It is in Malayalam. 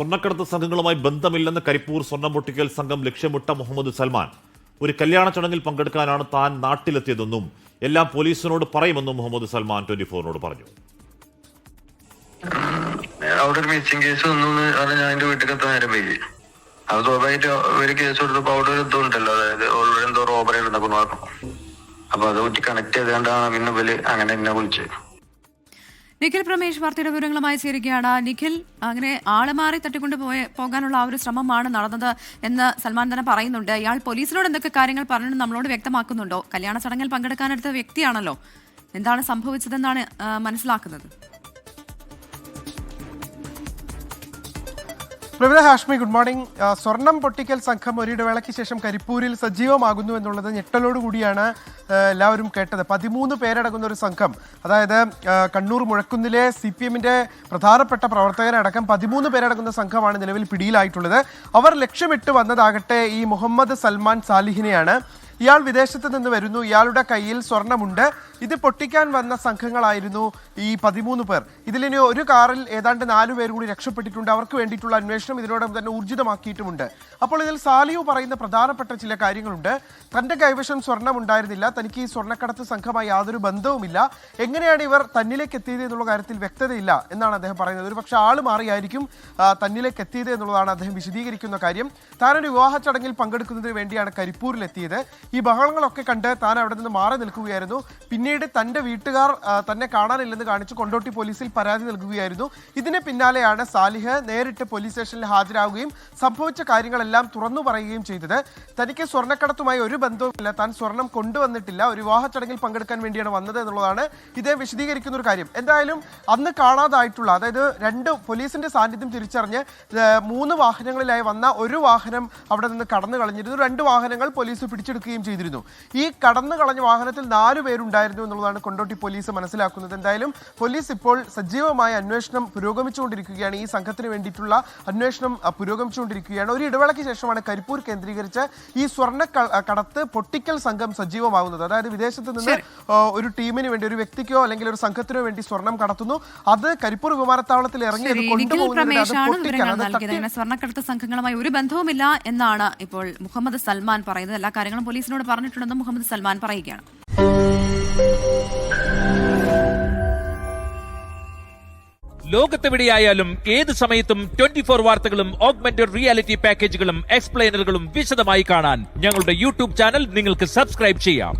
സ്വർണ്ണക്കടത്ത് സംഘങ്ങളുമായി ബന്ധമില്ലെന്ന് കരിപ്പൂർ സ്വർണ്ണം പൊട്ടിക്കൽ സംഘം ലക്ഷ്യമിട്ട മുഹമ്മദ് സൽമാൻ ഒരു കല്യാണ ചടങ്ങിൽ പങ്കെടുക്കാനാണ് താൻ നാട്ടിലെത്തിയതെന്നും എല്ലാം പോലീസിനോട് പറയുമെന്നും മുഹമ്മദ് സൽമാൻ 24-നോട് പറഞ്ഞു. അവിടെ ഒരു മിസ്സിംഗ് കേസ് വന്നു ഞാൻ എന്റെ വീട്ടിലെത്താൻ നേരം വൈകി. അത് സ്വാഭാവികമായിട്ട് ഒരു കേസ് കൊടുത്തപ്പോ അവിടെ ഒരു ഇതുണ്ടല്ലോ, അതായത് ഓൾറെഡി എന്തോ റോബറി എടുന്നൊക്കെ പറഞ്ഞു. അപ്പൊ അത് കുറ്റി കണക്ട് ചെയ്തുകൊണ്ടാണ് പിന്നെ ഇവര് അങ്ങനെ എന്നെ വിളിച്ചത്. നിഖിൽ പ്രമേഷ് വാർത്തയുടെ വിവരങ്ങളുമായി ചേരുകയാണ്. നിഖിൽ, അങ്ങനെ ആളെ മാറി തട്ടിക്കൊണ്ട് പോകാനുള്ള ആ ഒരു ശ്രമമാണ് നടന്നത് എന്ന് സൽമാൻ തന്നെ പറയുന്നുണ്ട്. ഇയാൾ പോലീസിനോട് എന്തൊക്കെ കാര്യങ്ങൾ പറഞ്ഞു നമ്മളോട് വ്യക്തമാക്കുന്നുണ്ടോ? കല്യാണ ചടങ്ങിൽ പങ്കെടുക്കാനെടുത്ത വ്യക്തിയാണല്ലോ. എന്താണ് സംഭവിച്ചതെന്നാണ് മനസ്സിലാക്കുന്നത്? പ്രവിധ ഹാഷ്മി, ഗുഡ് മോർണിംഗ്. സ്വർണം പൊട്ടിക്കൽ സംഘം ഒരിടവേളയ്ക്ക് ശേഷം കരിപ്പൂരിൽ സജീവമാകുന്നു എന്നുള്ളത് ഞെട്ടലോടുകൂടിയാണ് എല്ലാവരും കേട്ടത്. 13 പേരടങ്ങുന്ന ഒരു സംഘം, അതായത് കണ്ണൂർ മുഴക്കുന്നിലെ CPM-ന്റെ പ്രധാനപ്പെട്ട പ്രവർത്തകരടക്കം 13 പേരടങ്ങുന്ന സംഘമാണ് നിലവിൽ പിടിയിലായിട്ടുള്ളത്. അവർ ലക്ഷ്യമിട്ട് വന്നതാകട്ടെ ഈ മുഹമ്മദ് സൽമാൻ സാലിഹിനെയാണ്. ഇയാൾ വിദേശത്ത് നിന്ന് വരുന്നു, ഇയാളുടെ കയ്യിൽ സ്വർണമുണ്ട്. ഇത് പൊട്ടിക്കാൻ വന്ന സംഘങ്ങളായിരുന്നു ഈ 13 പേർ. ഇതിലിനി ഒരു കാറിൽ ഏതാണ്ട് 4 പേർ കൂടി രക്ഷപ്പെട്ടിട്ടുണ്ട്. അവർക്ക് വേണ്ടിയിട്ടുള്ള അന്വേഷണം ഇതിനോടൊപ്പം തന്നെ ഊർജിതമാക്കിയിട്ടുമുണ്ട്. അപ്പോൾ ഇതിൽ സാലിഹു പറയുന്ന പ്രധാനപ്പെട്ട ചില കാര്യങ്ങളുണ്ട്. തന്റെ കൈവശം സ്വർണം ഉണ്ടായിരുന്നില്ല, തനിക്ക് ഈ സ്വർണ്ണക്കടത്ത് സംഘമായി യാതൊരു ബന്ധവുമില്ല, എങ്ങനെയാണ് ഇവർ തന്നിലേക്ക് എത്തിയത് എന്നുള്ള കാര്യത്തിൽ വ്യക്തതയില്ല എന്നാണ് അദ്ദേഹം പറയുന്നത്. ഒരു പക്ഷേ ആള് മാറിയായിരിക്കും തന്നിലേക്ക് എത്തിയത് എന്നുള്ളതാണ് അദ്ദേഹം വിശദീകരിക്കുന്ന കാര്യം. താനൊരു വിവാഹ ചടങ്ങിൽ പങ്കെടുക്കുന്നതിന് വേണ്ടിയാണ് കരിപ്പൂരിലെത്തിയത്. ഈ ബഹളങ്ങളൊക്കെ കണ്ട് താൻ അവിടെ നിന്ന് മാറി നിൽക്കുകയായിരുന്നു. പിന്നീട് തന്റെ വീട്ടുകാർ തന്നെ കാണാനില്ലെന്ന് കാണിച്ച് കൊണ്ടോട്ടി പോലീസിൽ പരാതി നൽകുകയായിരുന്നു. ഇതിന് പിന്നാലെയാണ് സാലിഹ് നേരിട്ട് പോലീസ് സ്റ്റേഷനിൽ ഹാജരാകുകയും സംഭവിച്ച കാര്യങ്ങളെല്ലാം തുറന്നു പറയുകയും ചെയ്തത്. തനിക്ക് സ്വർണ്ണക്കടത്തുമായി ഒരു ബന്ധവുമില്ല, താൻ സ്വർണം കൊണ്ടുവന്നിട്ടില്ല, ഒരു വിവാഹ ചടങ്ങിൽ പങ്കെടുക്കാൻ വേണ്ടിയാണ് വന്നത് എന്നുള്ളതാണ് ഇതേ വിശദീകരിക്കുന്ന ഒരു കാര്യം. എന്തായാലും അന്ന് കാണാതായിട്ടുള്ള, അതായത് 2 പോലീസിന്റെ സാന്നിധ്യം തിരിച്ചറിഞ്ഞ് 3 വാഹനങ്ങളിലായി വന്ന ഒരു വാഹനം അവിടെ നിന്ന് കടന്നു കളഞ്ഞിരുന്നു. 2 വാഹനങ്ങൾ പോലീസ് പിടിച്ചെടുക്കുകയും ചെയ്തിരുന്നു. ഈ കടന്നു കളഞ്ഞ വാഹനത്തിൽ 4 പേരുണ്ടായിരുന്നു എന്നുള്ളതാണ് കൊണ്ടോട്ടി പോലീസ് മനസ്സിലാക്കുന്നത്. എന്തായാലും പോലീസ് ഇപ്പോൾ സജീവമായ അന്വേഷണം പുരോഗമിച്ചുകൊണ്ടിരിക്കുകയാണ്. ഈ സംഘത്തിന് വേണ്ടിയിട്ടുള്ള അന്വേഷണം പുരോഗമിച്ചുകൊണ്ടിരിക്കുകയാണ്. ഒരു ഇടവേളയ്ക്ക് ശേഷമാണ് കരിപ്പൂർ കേന്ദ്രീകരിച്ച് ഈ സ്വർണ്ണ കടത്ത് പൊട്ടിക്കൽ സംഘം സജീവമാകുന്നത്. അതായത് വിദേശത്ത് നിന്ന് ഒരു ടീമിന് വേണ്ടി, ഒരു വ്യക്തിക്കോ അല്ലെങ്കിൽ ഒരു സംഘത്തിനോ വേണ്ടി സ്വർണം കടത്തുന്നു. അത് കരിപ്പൂർ വിമാനത്താവളത്തിൽ ഇറങ്ങി സ്വർണ്ണക്കടത്ത് സംഘങ്ങളുമായി ഒരു ബന്ധവുമില്ല എന്നാണ് ഇപ്പോൾ മുഹമ്മദ് സൽമാൻ പറയുന്നത്. എല്ലാ കാര്യങ്ങളും പോലീസിനോട് പറഞ്ഞിട്ടുണ്ടെന്ന് മുഹമ്മദ് സൽമാൻ പറയുകയാണ്. ലോകത്തെവിടെയായാലും ഏത് സമയത്തും 24 വാർത്തകളും ഓഗ്മെന്റഡ് റിയാലിറ്റി പാക്കേജുകളും എക്സ്പ്ലെയിനറുകളും വിശദമായി കാണാൻ ഞങ്ങളുടെ YouTube ചാനൽ നിങ്ങൾക്ക് സബ്സ്ക്രൈബ് ചെയ്യാം.